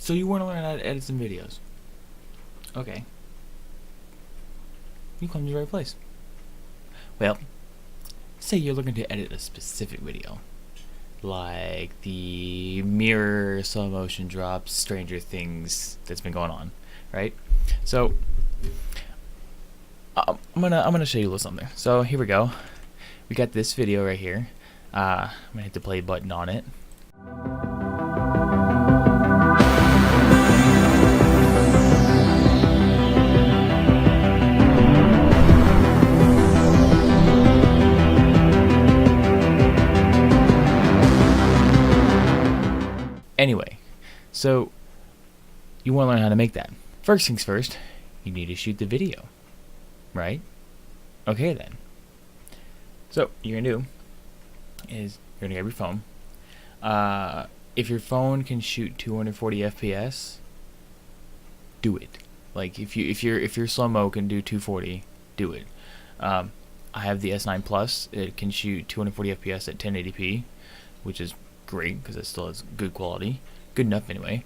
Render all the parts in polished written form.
So you want to learn how to edit some videos. Okay. You come to the right place. Well, say you're looking to edit a specific video. Like the mirror slow motion drops Stranger Things that's been going on, right? So I'm gonna show you a little something. So here we go. We got this video right here. I'm gonna hit the play button on it. Anyway, so you want to learn how to make that. First things first, you need to shoot the video, right? Okay then. So what you're gonna do is you're gonna grab your phone. If your phone can shoot 240 FPS, do it. Like if your slow-mo can do 240, do it. I have the S9 Plus. It can shoot 240 FPS at 1080p, which is great because it still has good quality, good enough anyway.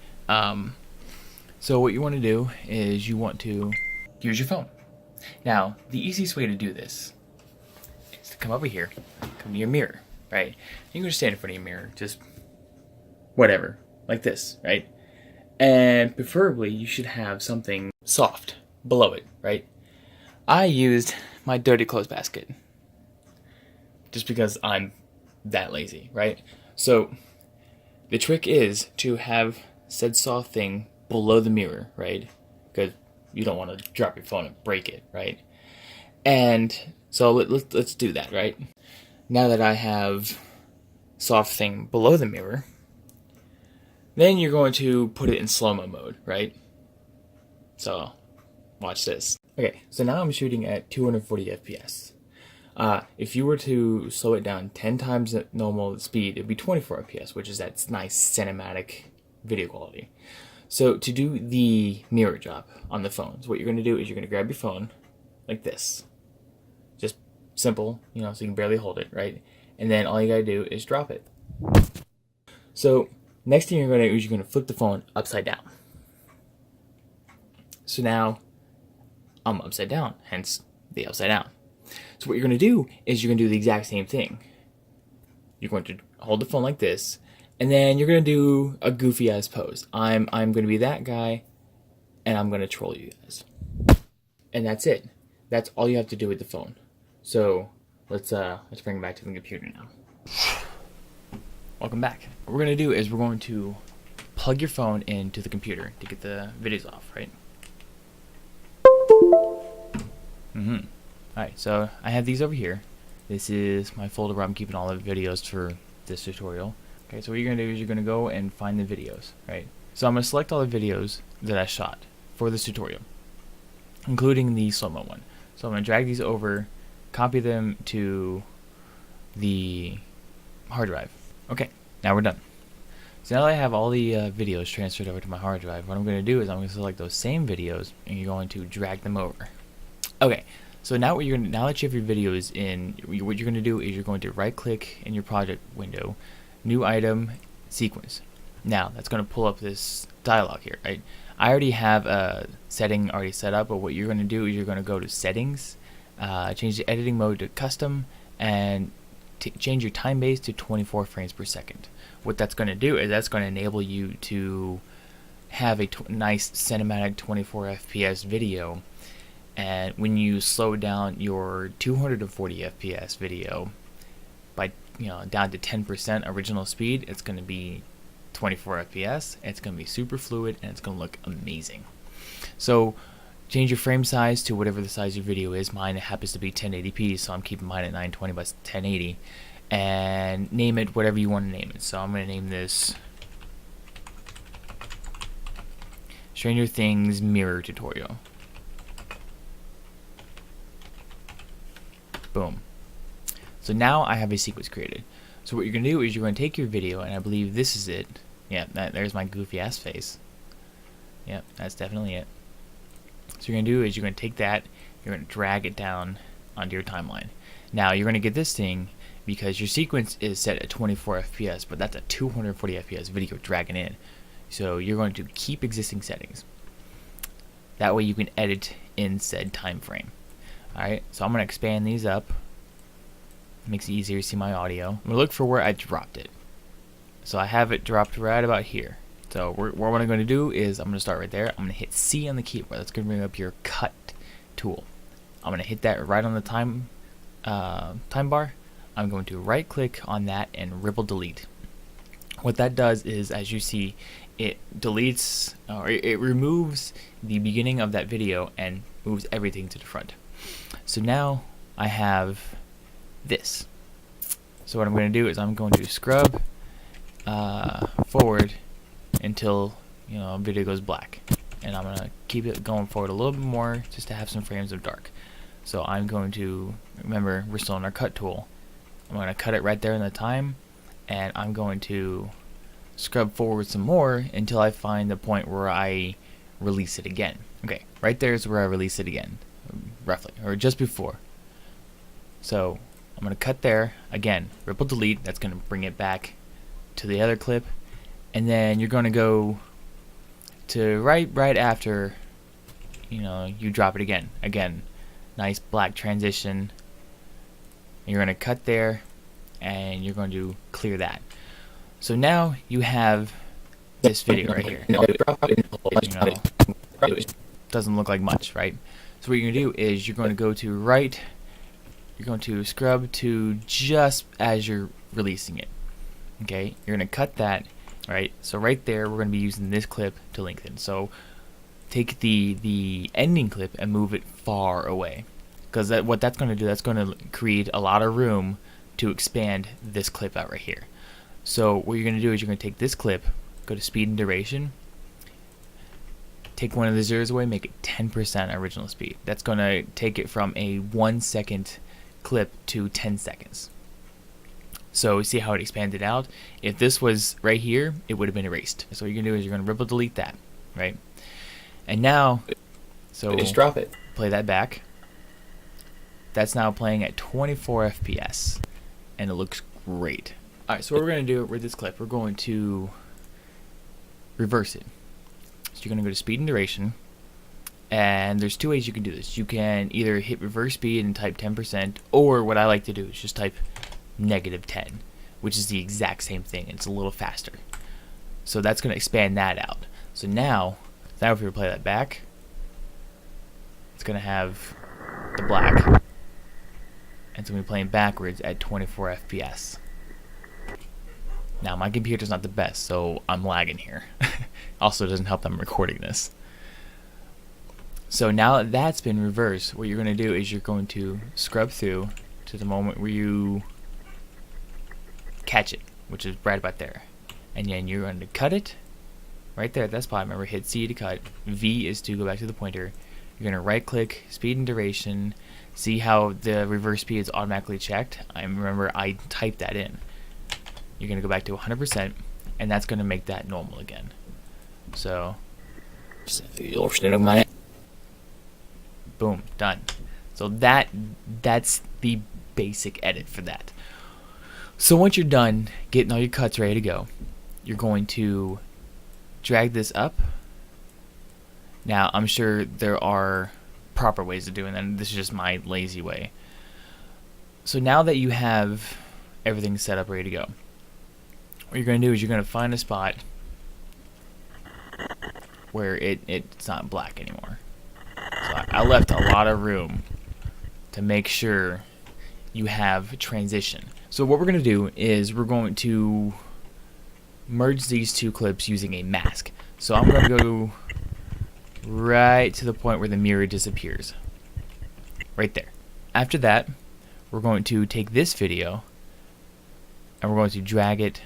So what you want to do is you want to use your phone. Now the easiest way to do this is to come over here, come to your mirror, right? You can just stand in front of your mirror, just whatever, like this, right? And preferably you should have something soft below it, right? I used my dirty clothes basket just because I'm that lazy, right? So the trick is to have said soft thing below the mirror, right? Because you don't want to drop your phone and break it, right? And so let's do that, right? Now that I have soft thing below the mirror, then you're going to put it in slow-mo mode, right? So watch this. Okay, so now I'm shooting at 240 FPS. If you were to slow it down 10 times the normal speed, it'd be 24 FPS, which is that nice cinematic video quality. So to do the mirror job on the phone, so what you're going to do is you're going to grab your phone like this. Just simple, you know, so you can barely hold it, right? And then all you got to do is drop it. So next thing you're going to do is you're going to flip the phone upside down. So now I'm upside down, hence the upside down. So what you're going to do is you're going to do the exact same thing. You're going to hold the phone like this, and then you're going to do a goofy ass pose. I'm going to be that guy, and I'm going to troll you guys. And that's it. That's all you have to do with the phone. So let's bring it back to the computer now. Welcome back. What we're going to do is we're going to plug your phone into the computer to get the videos off, right? Alright, so I have these over here. This is my folder where I'm keeping all the videos for this tutorial. Okay, so what you're going to do is you're going to go and find the videos, right? So I'm going to select all the videos that I shot for this tutorial, including the slow-mo one. So I'm going to drag these over, copy them to the hard drive. Okay, now we're done. So now that I have all the videos transferred over to my hard drive, what I'm going to do is I'm going to select those same videos and you're going to drag them over. Okay, so now now that you have your videos in, what you're going to do is you're going to right click in your project window, new item, sequence. Now that's going to pull up this dialog here, right? I already have a setting already set up, but what you're going to do is you're going to go to settings, change the editing mode to custom, and change your time base to 24 frames per second. What that's going to do is that's going to enable you to have a nice cinematic 24 FPS video. And when you slow down your 240 FPS video by down to 10% original speed, it's going to be 24 FPS. It's going to be super fluid and it's going to look amazing. So change your frame size to whatever the size your video is. Mine happens to be 1080p, so I'm keeping mine at 920 by 1080. And name it whatever you want to name it. So I'm going to name this Stranger Things Mirror Tutorial. Boom. So now I have a sequence created. So what you're going to do is you're going to take your video, and I believe this is it. Yeah, there's my goofy ass face. Yep, that's definitely it. So what you're going to do is you're going to take that, you're going to drag it down onto your timeline. Now you're going to get this thing because your sequence is set at 24 FPS, but that's a 240 FPS video dragging in. So you're going to keep existing settings. That way you can edit in said time frame. Alright, so I'm going to expand these up. Makes it easier to see my audio. I'm going to look for where I dropped it. So I have it dropped right about here. So what I'm going to do is I'm going to start right there. I'm going to hit C on the keyboard. That's going to bring up your cut tool. I'm going to hit that right on the time bar. I'm going to right click on that and ripple delete. What that does is, as you see, it deletes or it removes the beginning of that video and moves everything to the front. So now I have this. So what I'm going to do is I'm going to scrub forward until video goes black, and I'm going to keep it going forward a little bit more just to have some frames of dark. So I'm going to, remember, we're still on our cut tool. I'm going to cut it right there in the time, and I'm going to scrub forward some more until I find the point where I release it again. Okay, right there is where I release it again, roughly, or just before. So I'm going to cut there, again, ripple delete, that's going to bring it back to the other clip, and then you're going to go to right after you drop it again, nice black transition. You're going to cut there, and you're going to clear that. So now you have this video right here. Doesn't look like much, right? So what you're going to do is you're going to go to right, you're going to scrub to just as you're releasing it. Okay, you're going to cut that, right? So right there, we're going to be using this clip to lengthen. So take the ending clip and move it far away, because what that's going to do, that's going to create a lot of room to expand this clip out right here. So what you're going to do is you're going to take this clip, go to speed and duration, take one of the zeros away, make it 10% original speed. That's going to take it from a 1 second clip to 10 seconds. So see how it expanded out? If this was right here, it would have been erased. So what you're going to do is you're going to ripple delete that, right? And now, so just drop it. Play that back. That's now playing at 24 FPS, and it looks great. Alright, so what we're going to do with this clip, we're going to reverse it. So you're going to go to speed and duration, and there's two ways you can do this. You can either hit reverse speed and type 10%, or what I like to do is just type -10, which is the exact same thing. It's a little faster. So that's going to expand that out. So now if we play that back, it's going to have the black, and it's going to be playing backwards at 24 FPS. Now my computer's not the best, so I'm lagging here. Also doesn't help that I'm recording this. So now that that's been reversed, what you're going to do is you're going to scrub through to the moment where you catch it, which is right about there, and then you're going to cut it right there at that spot. Remember, hit C to cut, V is to go back to the pointer. You're going to right click, speed and duration, see how the reverse speed is automatically checked. Remember, I typed that in. You're going to go back to 100%, and that's going to make that normal again. So boom, done. So that's the basic edit for that. So once you're done getting all your cuts ready to go, you're going to drag this up. Now I'm sure there are proper ways of doing that, and this is just my lazy way. So now that you have everything set up ready to go, what you're going to do is you're going to find a spot where it's not black anymore. So I left a lot of room to make sure you have transition. So what we're going to do is we're going to merge these two clips using a mask. So I'm going to go right to the point where the mirror disappears. Right there. After that, we're going to take this video and we're going to drag it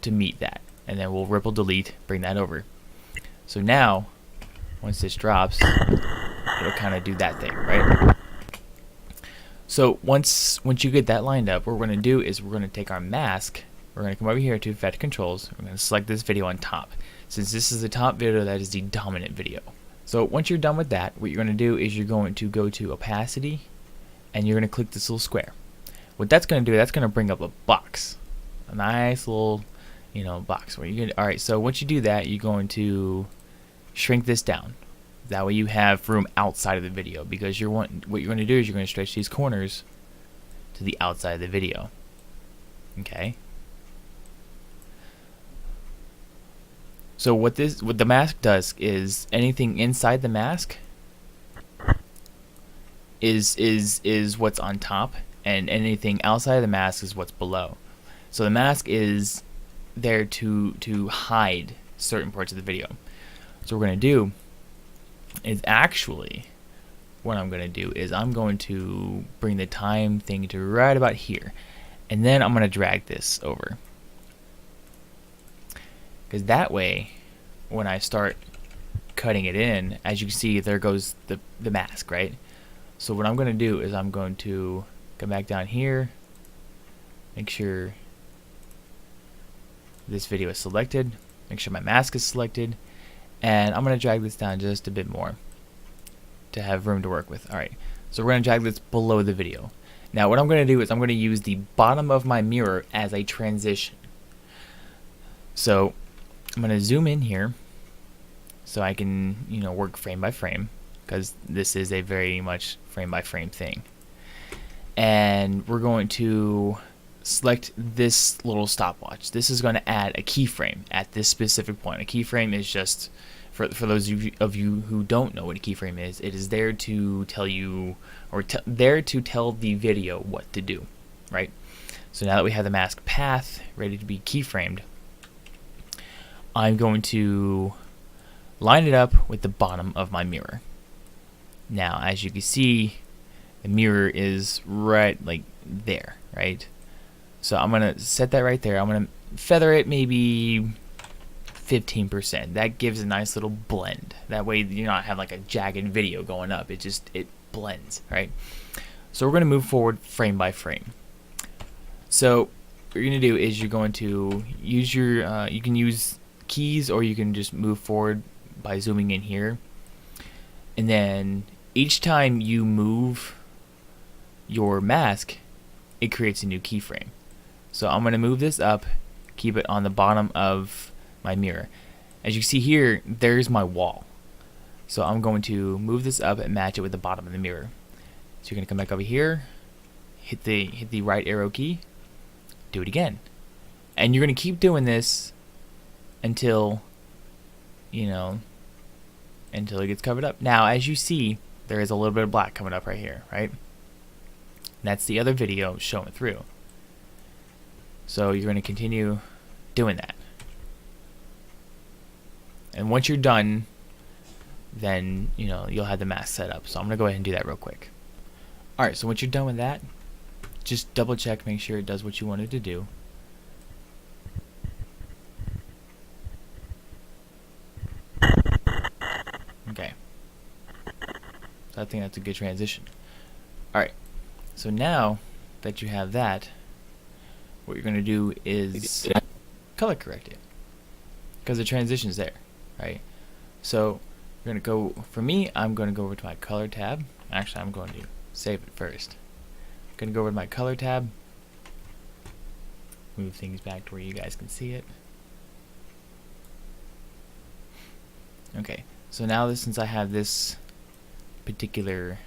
to meet that. And then we'll ripple delete, bring that over. So now, once this drops, it'll kind of do that thing, right? So once you get that lined up, what we're going to do is we're going to take our mask, we're going to come over here to Effect Controls, we're going to select this video on top. Since this is the top video, that is the dominant video. So once you're done with that, what you're going to do is you're going to go to Opacity, and you're going to click this little square. What that's going to do, that's going to bring up a box. A nice little, box where you can. All right, so once you do that, you're going to shrink this down. That way you have room outside of the video, because what you're going to do is you're going to stretch these corners to the outside of the video. Okay. So what the mask does is anything inside the mask is what's on top, and anything outside of the mask is what's below. So the mask is there to hide certain parts of the video. So what we're going to do is actually what I'm going to do is I'm going to bring the time thing to right about here, and then I'm going to drag this over, because that way when I start cutting it in, as you can see, there goes the mask, right? So what I'm going to do is I'm going to come back down here, make sure this video is selected, make sure my mask is selected, and I'm going to drag this down just a bit more to have room to work with. Alright, so we're going to drag this below the video. Now what I'm going to do is I'm going to use the bottom of my mirror as a transition. So I'm going to zoom in here so I can work frame by frame, because this is a very much frame by frame thing. And we're going to select this little stopwatch. This is going to add a keyframe at this specific point. A keyframe is just, for those of you who don't know what a keyframe is, it is there to tell you, or there to tell the video what to do, right? So now that we have the mask path ready to be keyframed, I'm going to line it up with the bottom of my mirror. Now, as you can see, the mirror is right like there, right? So I'm gonna set that right there. I'm gonna feather it maybe 15%. That gives a nice little blend. That way you not have like a jagged video going up. It blends, right? So we're gonna move forward frame by frame. So what you're gonna do is you're going to use your you can use keys, or you can just move forward by zooming in here, and then each time you move your mask, it creates a new keyframe. So I'm going to move this up, keep it on the bottom of my mirror. As you see here, there's my wall. So I'm going to move this up and match it with the bottom of the mirror. So you're going to come back over here, hit the right arrow key, do it again. And you're going to keep doing this until until it gets covered up. Now, as you see, there is a little bit of black coming up right here, right? That's the other video showing through. So you're going to continue doing that. And once you're done, then you'll have the mask set up. So I'm going to go ahead and do that real quick. Alright, so once you're done with that, just double check, make sure it does what you want it to do. Okay. So I think that's a good transition. Alright, so now that you have that, what you're going to do is color correct it, because the transition's there, right? So you're going to go, for me, I'm going to go over to my color tab. Actually, I'm going to save it first. I'm going to go over to my color tab, move things back to where you guys can see it. Okay, so now since I have this particular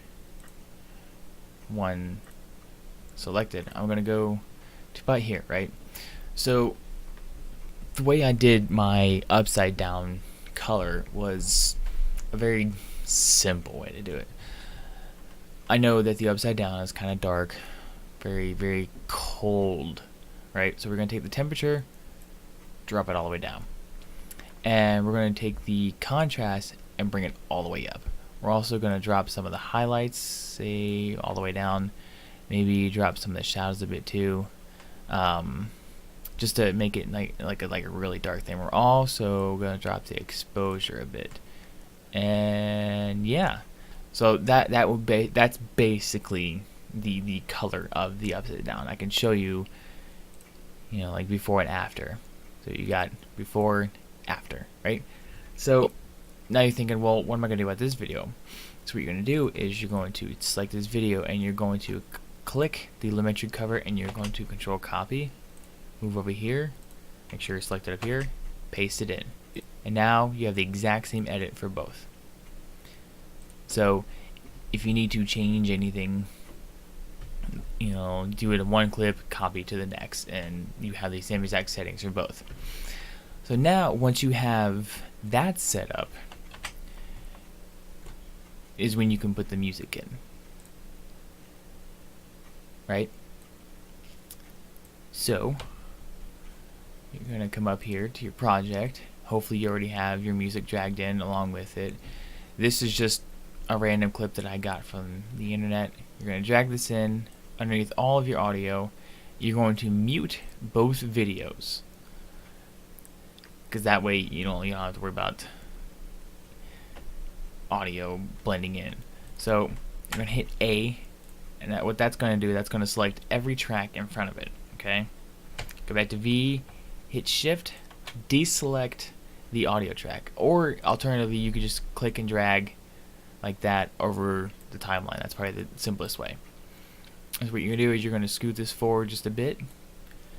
one selected, I'm going to go to about here, right? So the way I did my upside down color was a very simple way to do it. I know that the upside down is kind of dark, very, very cold, right? So we're going to take the temperature, drop it all the way down. And we're going to take the contrast and bring it all the way up. We're also going to drop some of the highlights, say all the way down. Maybe drop some of the shadows a bit too, just to make it like a really dark thing. We're also going to drop the exposure a bit, and yeah. So that's basically the color of the upside down. I can show you, like before and after. So you got before, after, right? So now you're thinking, well, what am I going to do about this video? So what you're going to do is you're going to select this video, and you're going to click the Lumetri cover, and you're going to control copy, move over here, Make sure you select it up here, paste it in. And now you have the exact same edit for both. So if you need to change anything, you know, do it in one clip, copy to the next, and you have the same exact settings for both. So now once you have that set up is when you can put the music in, right? So you're going to come up here to your project. Hopefully you already have your music dragged in along with it. This is just a random clip that I got from the internet. You're going to drag this in underneath all of your audio. You're going to mute both videos, because that way you don't have to worry about audio blending in. So you're going to hit A, and what that's going to do, that's going to select every track in front of it. Okay, go back to V, hit Shift, deselect the audio track, or alternatively you could just click and drag like that over the timeline. That's probably the simplest way. So what you're gonna do is you're gonna scoot this forward just a bit.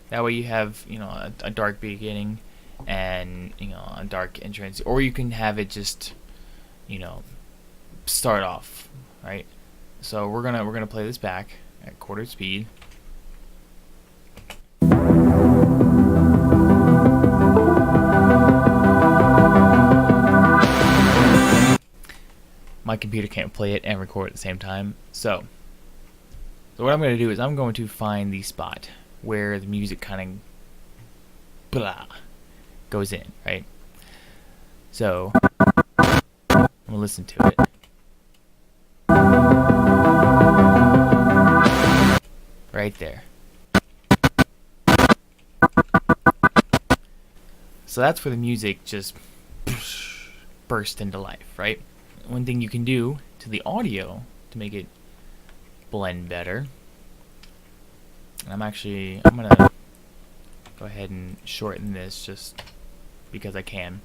That way you have, you know, a dark beginning and, you know, a dark entrance, or you can have it just, you know, start off, right? So we're gonna play this back at quarter speed. My computer can't play it and record at the same time. So what I'm going to do is I'm going to find the spot where the music kind of blah goes in, right? So I'm going to listen to it. Right there. So that's where the music just burst into life, right? One thing you can do to the audio to make it blend better, and I'm gonna go ahead and shorten this just because I can.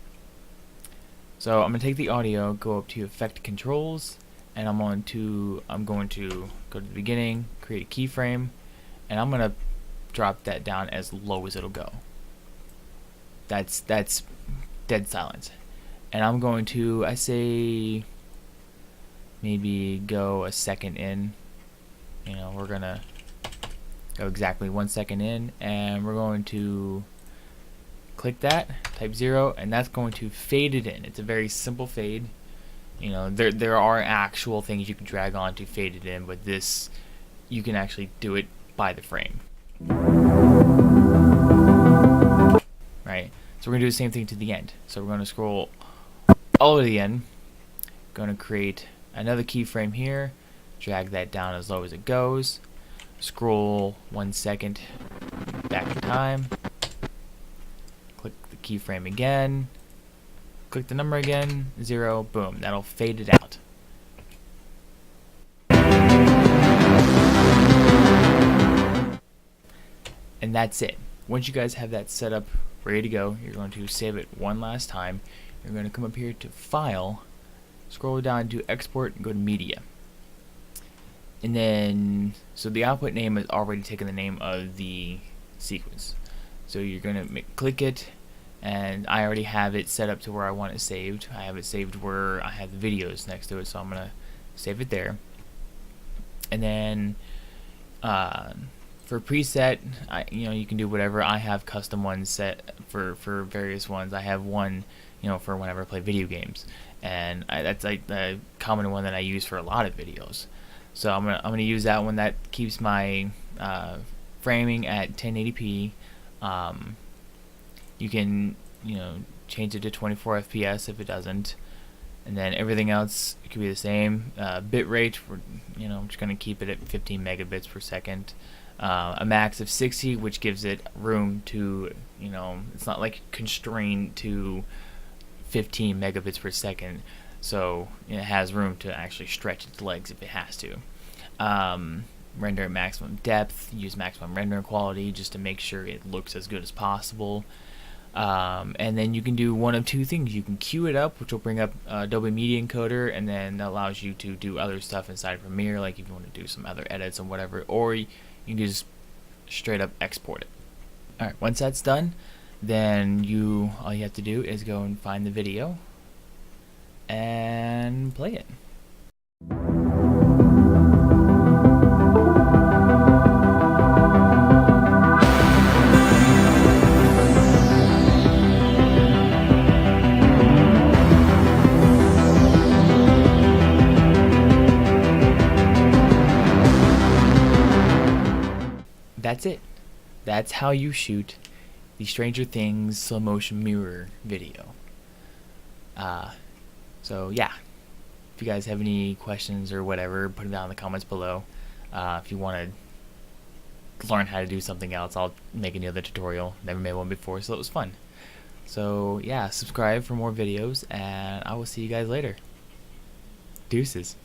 So I'm gonna take the audio, go up to Effect Controls, and I'm going to go to the beginning, create a keyframe, and I'm gonna drop that down as low as it'll go. That's dead silence. And I'm going to, I say, maybe go a second in. You know, we're gonna go exactly 1 second in, and we're going to click that, type 0, and that's going to fade it in. It's a very simple fade. You know, there are actual things you can drag on to fade it in, but this, you can actually do it by the frame. Right? So we're gonna do the same thing to the end. So we're gonna scroll all the way to the end. Going to create another keyframe here, drag that down as low as it goes, scroll 1 second back in time, click the keyframe again, click the number again, 0, boom, that'll fade it out. And that's it. Once you guys have that set up, ready to go, you're going to save it one last time. You're going to come up here to File, scroll down to Export, and go to Media. And then, so the output name is already taken the name of the sequence. So you're going to click it, and I already have it set up to where I want it saved. I have it saved where I have the videos next to it, so I'm going to save it there. And then, for preset, you can do whatever. I have custom ones set for various ones. I have one, for whenever I play video games, and that's like the common one that I use for a lot of videos. So I'm gonna use that one. That keeps my framing at 1080p. You can change it to 24 FPS if it doesn't, and then everything else could be the same. Bit rate, I'm just gonna keep it at 15 megabits per second. A max of 60, which gives it room to, it's not like constrained to 15 megabits per second, so it has room to actually stretch its legs if it has to. Render at maximum depth, use maximum render quality just to make sure it looks as good as possible. And then you can do one of two things. You can queue it up, which will bring up Adobe Media Encoder, and then that allows you to do other stuff inside Premiere, like if you want to do some other edits and whatever, or you can just straight up export it. Alright, once that's done, then all you have to do is go and find the video and play it. That's it. That's how you shoot the Stranger Things slow motion mirror video. So yeah, if you guys have any questions or whatever, put them down in the comments below. If you want to learn how to do something else, I'll make another tutorial. Never made one before, so it was fun. So yeah, subscribe for more videos, and I will see you guys later. Deuces.